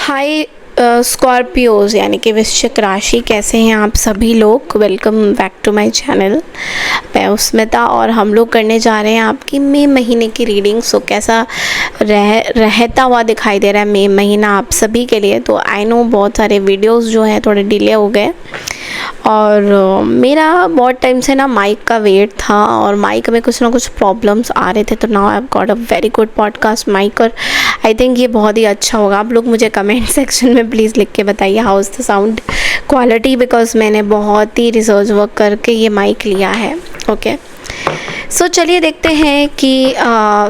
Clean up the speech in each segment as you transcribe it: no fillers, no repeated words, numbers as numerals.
हाय Scorpios यानी कि वृश्चिक राशि, कैसे हैं आप सभी लोग। Welcome back to my channel. मैं स्मिता और हम लोग करने जा रहे हैं आपकी मई महीने की रीडिंग। सो कैसा रहता हुआ दिखाई दे रहा है मई महीना आप सभी के लिए। तो आई नो बहुत सारे वीडियोस जो हैं थोड़े डिले हो गए और मेरा बहुत टाइम से ना माइक का वेट था और माइक में कुछ ना कुछ प्रॉब्लम्स आ रहे थे। तो now I have got a very good podcast mic और आई थिंक ये बहुत ही अच्छा होगा। आप लोग मुझे कमेंट सेक्शन में प्लीज़ लिख के बताइए how is the sound quality, because मैंने बहुत ही रिसर्च वर्क करके ये माइक लिया है। ओके सो चलिए देखते हैं कि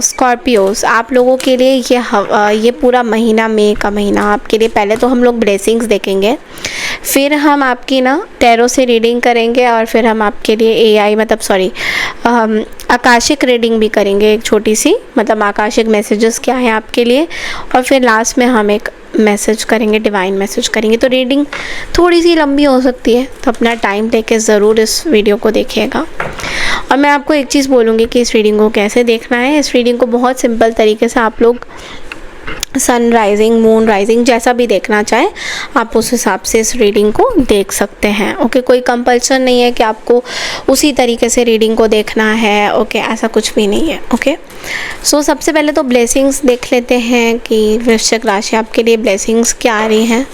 स्कॉर्पियोज आप लोगों के लिए ये पूरा महीना, मई का महीना आपके लिए। पहले तो हम लोग ब्लेसिंग्स देखेंगे, फिर हम आपकी ना टैरो से रीडिंग करेंगे और फिर हम आपके लिए एआई आकाशिक रीडिंग भी करेंगे, एक छोटी सी, मतलब आकाशिक मैसेजेस क्या है आपके लिए। और फिर लास्ट में हम एक मैसेज करेंगे, डिवाइन मैसेज करेंगे। तो रीडिंग थोड़ी सी लंबी हो सकती है, तो अपना टाइम लेके ज़रूर इस वीडियो को देखिएगा। और मैं आपको एक चीज़ बोलूँगी कि इस रीडिंग को कैसे देखना है। इस रीडिंग को बहुत सिंपल तरीके से आप लोग सन राइजिंग, मून राइजिंग, जैसा भी देखना चाहे आप उस हिसाब से इस रीडिंग को देख सकते हैं। ओके कोई कंपल्सन नहीं है कि आपको उसी तरीके से रीडिंग को देखना है। ओके ऐसा कुछ भी नहीं है। ओके सो सबसे पहले तो ब्लेसिंग्स देख लेते हैं कि वृश्चिक राशि आपके लिए ब्लेसिंग्स क्या आ रही हैं।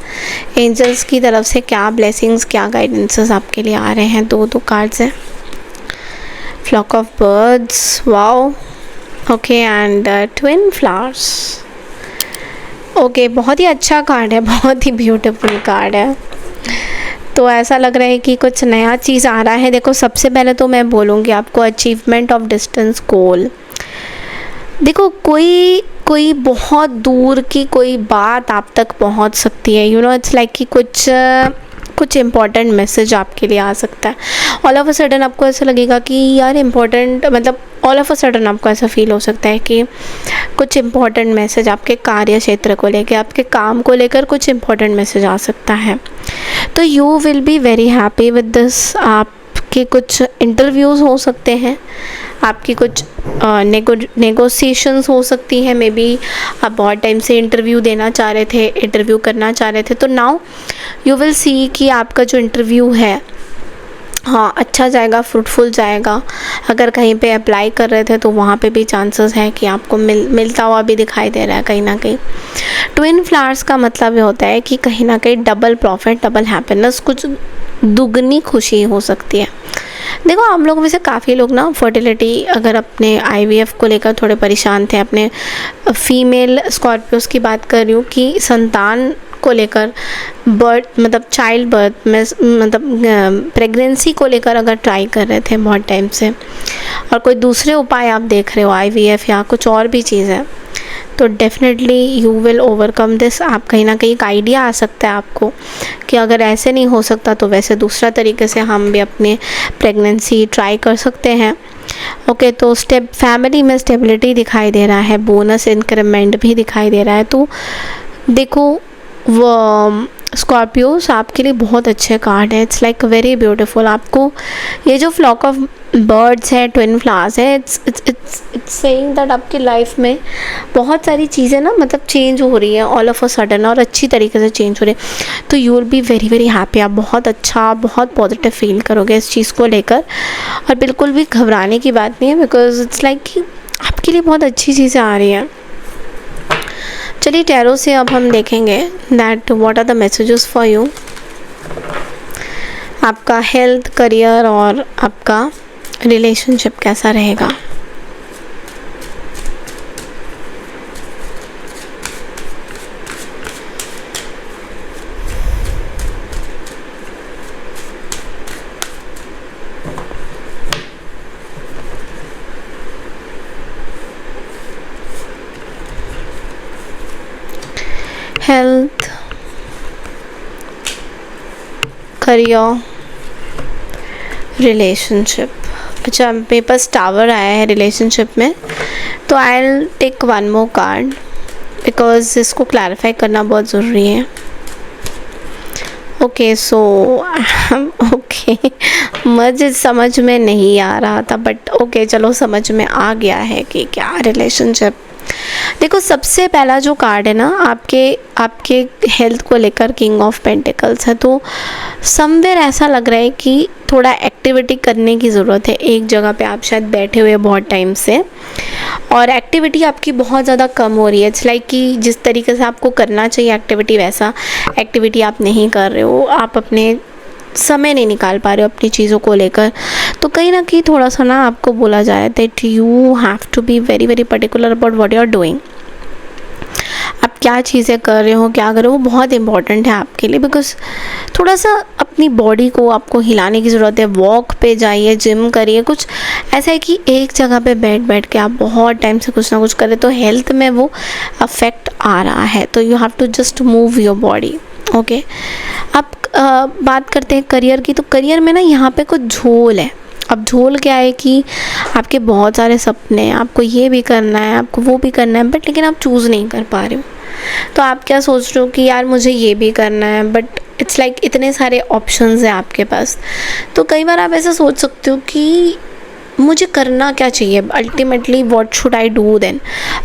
एंजल्स की तरफ से क्या ब्लेसिंग्स, क्या गाइडेंसेस आपके लिए आ रहे हैं। दो कार्ड्स हैं, flock of birds, wow, okay, and twin flowers. Okay बहुत ही अच्छा कार्ड है, बहुत ही ब्यूटीफुल कार्ड है। तो ऐसा लग रहा है कि कुछ नया चीज़ आ रहा है। देखो सबसे पहले तो मैं बोलूँगी आपको अचीवमेंट ऑफ डिस्टेंस गोल। देखो कोई बहुत दूर की कोई बात आप तक पहुंच सकती है। इट्स लाइक कि कुछ इम्पॉर्टेंट मैसेज आपके लिए आ सकता है। ऑल ऑफ अ सडन आपको ऐसा लगेगा कि यार इम्पॉर्टेंट, मतलब ऑल ऑफ अ सडन आपको ऐसा फील हो सकता है कि कुछ इम्पॉर्टेंट मैसेज आपके कार्य क्षेत्र को लेकर, आपके काम को लेकर कुछ इम्पॉर्टेंट मैसेज आ सकता है। तो you will be very happy with this. आपके कुछ इंटरव्यूज़ हो सकते हैं, आपकी कुछ नेगोशिएशंस हो सकती हैं। मे बी आप बहुत टाइम से इंटरव्यू करना चाह रहे थे। तो नाउ यू विल सी कि आपका जो इंटरव्यू है हाँ अच्छा जाएगा, फ्रूटफुल जाएगा। अगर कहीं पे अप्लाई कर रहे थे तो वहाँ पे भी चांसेस है कि आपको मिलता हुआ भी दिखाई दे रहा है कहीं ना कहीं। ट्विन फ्लावर्स का मतलब ये होता है कि कहीं ना कहीं डबल प्रॉफिट, डबल हैप्पीनेस, कुछ दुगनी खुशी हो सकती है। देखो हम लोग में से काफ़ी लोग ना फर्टिलिटी, अगर अपने आईवीएफ को लेकर थोड़े परेशान थे, अपने फीमेल स्कॉर्पियोस की बात कर रही हूँ कि संतान को लेकर, मतलब चाइल्ड बर्थ में, मतलब प्रेगनेंसी को लेकर अगर ट्राई कर रहे थे बहुत टाइम से और कोई दूसरे उपाय आप देख रहे हो, आईवीएफ या कुछ और भी चीज़ है, तो definitely you will overcome this. आप कहीं ना कहीं एक आइडिया आ सकता है आपको कि अगर ऐसे नहीं हो सकता तो वैसे दूसरा तरीके से हम भी अपने प्रेगनेंसी ट्राई कर सकते हैं। ओके तो फैमिली में स्टेबिलिटी दिखाई दे रहा है, बोनस इंक्रीमेंट भी दिखाई दे रहा है। तो देखो वो स्कॉर्पियोस आपके लिए बहुत अच्छे कार्ड है। It's like very beautiful. आपको ये जो फ्लॉक ऑफ बर्ड्स है, ट्विन फ्लावर्स है, इट्स सेइंग दैट आपकी लाइफ में बहुत सारी चीज़ें ना मतलब चेंज हो रही है ऑल ऑफ अ सडन, और अच्छी तरीके से चेंज हो रही है। तो you will be very very happy. आप बहुत अच्छा, बहुत पॉजिटिव फील करोगे इस चीज़ को लेकर और बिल्कुल भी घबराने की बात नहीं है, बिकॉज इट्स लाइक कि आपके लिए बहुत अच्छी चीज़ें आ रही हैं। चलिए टैरो से अब हम देखेंगे that what are the messages for you. आपका हेल्थ, करियर और आपका रिलेशनशिप कैसा रहेगा। Health, career, relationship. अच्छा मेरे पास टावर आया है रिलेशनशिप में, तो I will take one more card because इसको क्लैरिफाई करना बहुत ज़रूरी है। ओके सो ओके मुझे समझ में नहीं आ रहा था, बट ओके चलो समझ में आ गया है कि क्या रिलेशनशिप देखो सबसे पहला जो कार्ड है ना आपके हेल्थ को लेकर, किंग ऑफ पेंटिकल्स है। तो समवेयर ऐसा लग रहा है कि थोड़ा एक्टिविटी करने की ज़रूरत है। एक जगह पे आप शायद बैठे हुए बहुत टाइम से और एक्टिविटी आपकी बहुत ज़्यादा कम हो रही है। इट्स लाइक कि जिस तरीके से आपको करना चाहिए एक्टिविटी, वैसा एक्टिविटी आप नहीं कर रहे हो। आप अपने समय नहीं निकाल पा रहे हो अपनी चीज़ों को लेकर। तो कहीं ना कहीं थोड़ा सा ना आपको बोला जा रहा है that you have to be very very particular about what you are doing. आप क्या चीज़ें कर रहे हो, क्या कर रहे हो, वो बहुत इंपॉर्टेंट है आपके लिए। बिकॉज थोड़ा सा अपनी बॉडी को आपको हिलाने की ज़रूरत है। वॉक पे जाइए, जिम करिए। कुछ ऐसा है कि एक जगह पे बैठ के आप बहुत टाइम से कुछ ना कुछ करें तो हेल्थ में वो अफेक्ट आ रहा है। तो you have to just move your body. Okay, अब बात करते हैं करियर की। तो करियर में ना यहाँ पे कुछ झोल है। अब झोल क्या है कि आपके बहुत सारे सपने हैं, आपको ये भी करना है, आपको वो भी करना है, बट लेकिन आप चूज़ नहीं कर पा रहे हो। तो आप क्या सोच रहे हो कि यार मुझे ये भी करना है, बट इट्स लाइक इतने सारे ऑप्शंस हैं आपके पास। तो कई बार आप ऐसा सोच सकते हो कि मुझे करना क्या चाहिए, ultimately what should I do then.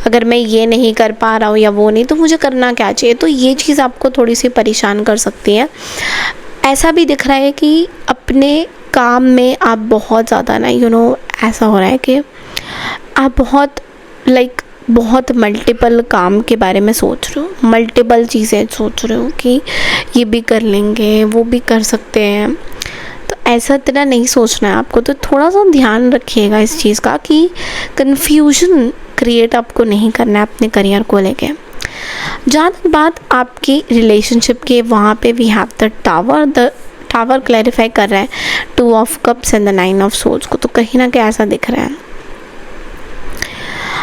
अगर मैं ये नहीं कर पा रहा हूँ या वो नहीं, तो मुझे करना क्या चाहिए। तो ये चीज़ आपको थोड़ी सी परेशान कर सकती है। ऐसा भी दिख रहा है कि अपने काम में आप बहुत ज़्यादा ना ऐसा हो रहा है कि आप बहुत मल्टीपल काम के बारे में सोच रहे हो, मल्टीपल चीज़ें सोच रहे हो कि ये भी कर लेंगे, वो भी कर सकते हैं। तो ऐसा इतना नहीं सोचना है आपको। तो थोड़ा सा ध्यान रखिएगा इस चीज़ का कि कन्फ्यूजन क्रिएट आपको नहीं करना है अपने करियर को लेके। जहाँ तक बात आपकी रिलेशनशिप के, वहाँ पे we have the tower clarify कर रहा है 2 of cups and the 9 of swords को। तो कहीं ना कहीं ऐसा दिख रहा है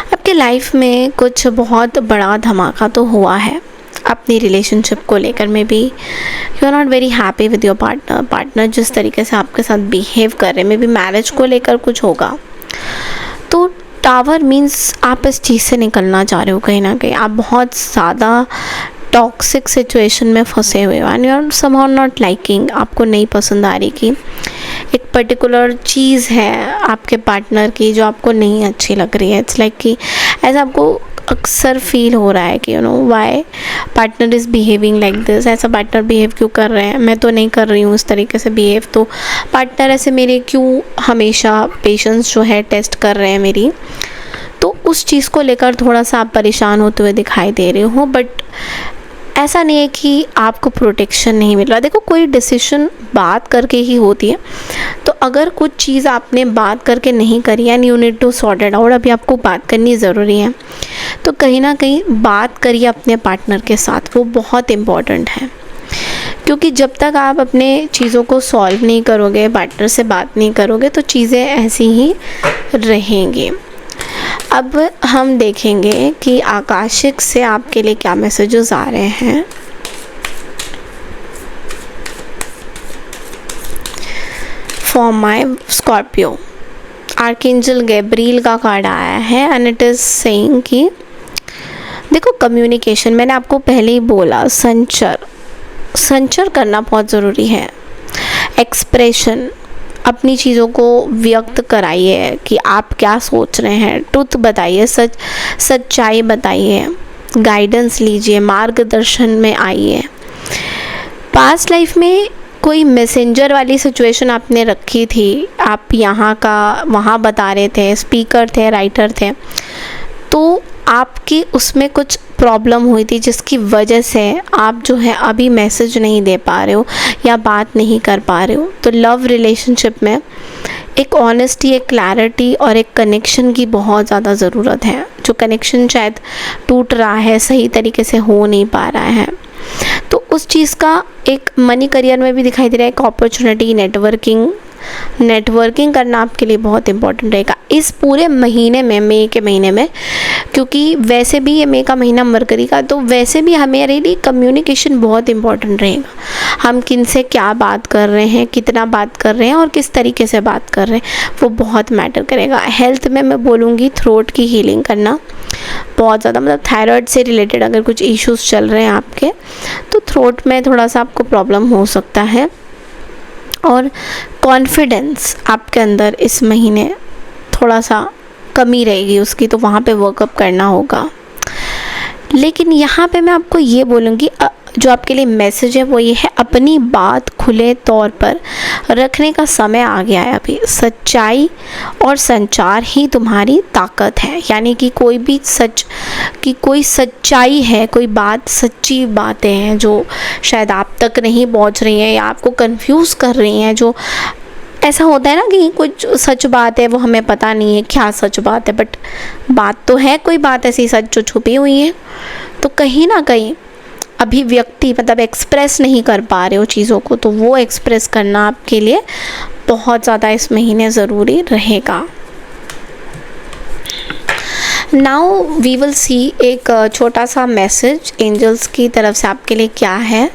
आपके लाइफ में कुछ बहुत बड़ा धमाका तो हुआ है अपनी रिलेशनशिप को लेकर। में भी you are not very happy with your partner जिस तरीके से आपके साथ बिहेव कर रहे हैं। मे बी मैरिज को लेकर कुछ होगा। तो टावर मीन्स आप इस चीज़ से निकलना चाह रहे हो। कहीं ना कहीं आप बहुत ज़्यादा टॉक्सिक सिचुएशन में फंसे हुए हो and you are somehow not liking. आपको नहीं पसंद आ रही कि एक पर्टिकुलर चीज़ है आपके पार्टनर की जो आपको नहीं अच्छी लग रही है। इट्स लाइक कि ऐसा आपको अक्सर फील हो रहा है कि why partner is behaving like this. ऐसा पार्टनर बिहेव क्यों कर रहे हैं, मैं तो नहीं कर रही हूँ इस तरीके से बिहेव। तो पार्टनर ऐसे मेरे क्यों हमेशा पेशेंस जो है टेस्ट कर रहे हैं मेरी। तो उस चीज़ को लेकर थोड़ा सा आप परेशान होते हुए दिखाई दे रहे हो। बट ऐसा नहीं है कि आपको प्रोटेक्शन नहीं मिल रहा। देखो कोई डिसीजन बात करके ही होती है। तो अगर कुछ चीज़ आपने बात करके नहीं करी and you need to sort it out, अभी आपको बात करनी ज़रूरी है, तो कहीं ना कहीं बात करिए अपने पार्टनर के साथ। वो बहुत इम्पॉर्टेंट है क्योंकि जब तक आप अपने चीज़ों को सॉल्व नहीं करोगे, पार्टनर से बात नहीं करोगे, तो चीज़ें ऐसी ही रहेंगी। अब हम देखेंगे कि आकाशिक से आपके लिए क्या मैसेजेस आ रहे हैं। For my Scorpio, archangel Gabriel का कार्ड आया है एंड इट इज़ सेइंग कि देखो कम्युनिकेशन, मैंने आपको पहले ही बोला, संचार करना बहुत ज़रूरी है। एक्सप्रेशन, अपनी चीज़ों को व्यक्त कराइए कि आप क्या सोच रहे हैं। ट्रुथ बताइए, सच्चाई बताइए, गाइडेंस लीजिए, मार्गदर्शन में आइए। पास्ट लाइफ में कोई मैसेंजर वाली सिचुएशन आपने रखी थी, आप यहाँ का वहाँ बता रहे थे, स्पीकर थे, राइटर थे, तो आपकी उसमें कुछ प्रॉब्लम हुई थी जिसकी वजह से आप जो है अभी मैसेज नहीं दे पा रहे हो या बात नहीं कर पा रहे हो। तो लव रिलेशनशिप में एक ऑनेस्टी, एक क्लैरिटी और एक कनेक्शन की बहुत ज़्यादा ज़रूरत है। जो कनेक्शन शायद टूट रहा है, सही तरीके से हो नहीं पा रहा है, तो उस चीज़ का एक मनी करियर में भी दिखाई दे रहा है। एक अपॉर्चुनिटी, नेटवर्किंग करना आपके लिए बहुत इंपॉर्टेंट रहेगा इस पूरे महीने में, मई के महीने में। क्योंकि वैसे भी ये मई का महीना मरकरी का, तो वैसे भी हमारे लिए कम्युनिकेशन बहुत इंपॉर्टेंट रहेगा। हम किन से क्या बात कर रहे हैं, कितना बात कर रहे हैं और किस तरीके से बात कर रहे हैं, वो बहुत मैटर करेगा। हेल्थ में मैं बोलूँगी थ्रोट की हीलिंग करना बहुत ज़्यादा, मतलब थायराइड से रिलेटेड अगर कुछ इश्यूज़ चल रहे हैं आपके, तो थ्रोट में थोड़ा सा आपको प्रॉब्लम हो सकता है। और कॉन्फिडेंस आपके अंदर इस महीने थोड़ा सा कमी रहेगी उसकी, तो वहाँ पे वर्कअप करना होगा। लेकिन यहाँ पे मैं आपको ये बोलूँगी, जो आपके लिए मैसेज है वो ये है, अपनी बात खुले तौर पर रखने का समय आ गया है अभी। सच्चाई और संचार ही तुम्हारी ताकत है। यानी कि कोई सच्चाई है, कोई बात, सच्ची बातें हैं जो शायद आप तक नहीं पहुंच रही हैं या आपको कंफ्यूज कर रही हैं। जो ऐसा होता है ना कि कुछ सच बात है वो हमें पता नहीं है क्या सच बात है, बट बात तो है, कोई बात ऐसी सच जो छुपी हुई है। तो कहीं ना कहीं अभिव्यक्ति मतलब एक्सप्रेस नहीं कर पा रहे हो चीज़ों को, तो वो एक्सप्रेस करना आपके लिए बहुत ज़्यादा इस महीने ज़रूरी रहेगा। नाउ वी विल सी एक छोटा सा मैसेज एंजल्स की तरफ से आपके लिए क्या है,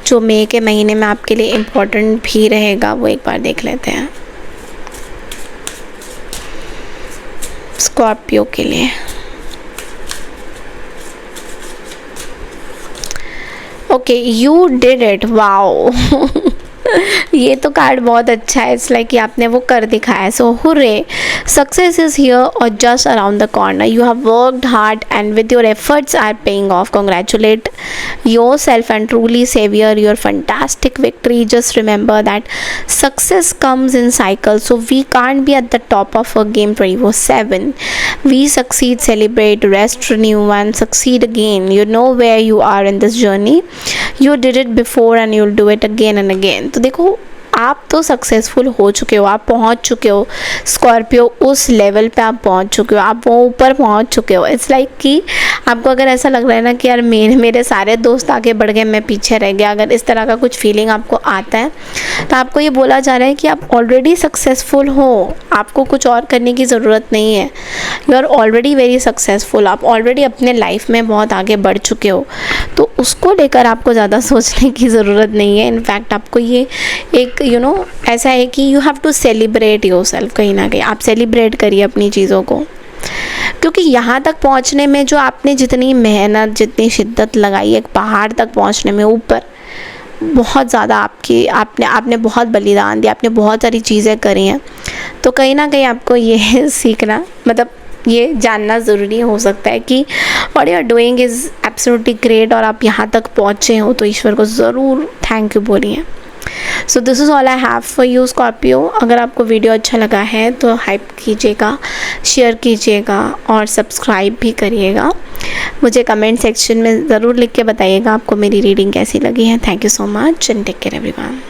जो मई के महीने में आपके लिए इम्पोर्टेंट भी रहेगा, वो एक बार देख लेते हैं स्कॉर्पियो के लिए। Okay, you did it, wow. ये तो कार्ड बहुत अच्छा है। इट्स लाइक कि आपने वो कर दिखाया। So hurray, success is here और just around the corner. You have worked hard and with your efforts are paying off. Congratulate yourself and truly savor your fantastic victory. Just remember that success comes in cycles, so we can't be at the top of a game 24/7. We succeed, celebrate, rest, renew and succeed again. You know where you are in this journey. You did it before and you'll do it again and again. तो देखो, आप तो successful हो चुके हो, आप पहुंच चुके हो स्कॉर्पियो, उस लेवल पे आप पहुंच चुके हो, आप वो ऊपर पहुंच चुके हो। इट्स लाइक कि आपको अगर ऐसा लग रहा है ना कि यार मेरे सारे दोस्त आगे बढ़ गए, मैं पीछे रह गया, अगर इस तरह का कुछ फीलिंग आपको आता है, तो आपको ये बोला जा रहा है कि आप ऑलरेडी सक्सेसफुल हो, आपको कुछ और करने की ज़रूरत नहीं है। You are already very successful, आप ऑलरेडी अपने लाइफ में बहुत आगे बढ़ चुके हो, तो उसको लेकर आपको ज़्यादा सोचने की ज़रूरत नहीं है। इनफैक्ट आपको ये एक ऐसा है कि you have to celebrate yourself. कहीं ना कहीं आप सेलिब्रेट करिए अपनी चीज़ों को, क्योंकि यहाँ तक पहुँचने में जो आपने जितनी मेहनत, जितनी शिद्दत लगाई, एक पहाड़ तक पहुँचने में ऊपर, बहुत ज़्यादा आपने बहुत बलिदान दिया, आपने बहुत सारी चीज़ें करी हैं। तो कहीं ना कहीं आपको ये सीखना, मतलब ये जानना ज़रूरी हो सकता है कि what you are doing is absolutely great, और आप यहाँ तक पहुँचे हो तो ईश्वर को ज़रूर थैंक यू बोलिए। So this is all I have for you Scorpio. अगर आपको वीडियो अच्छा लगा है तो हाइप कीजिएगा, शेयर कीजिएगा और सब्सक्राइब भी करिएगा। मुझे कमेंट सेक्शन में ज़रूर लिख के बताइएगा आपको मेरी रीडिंग कैसी लगी है। Thank you so much and take care everyone.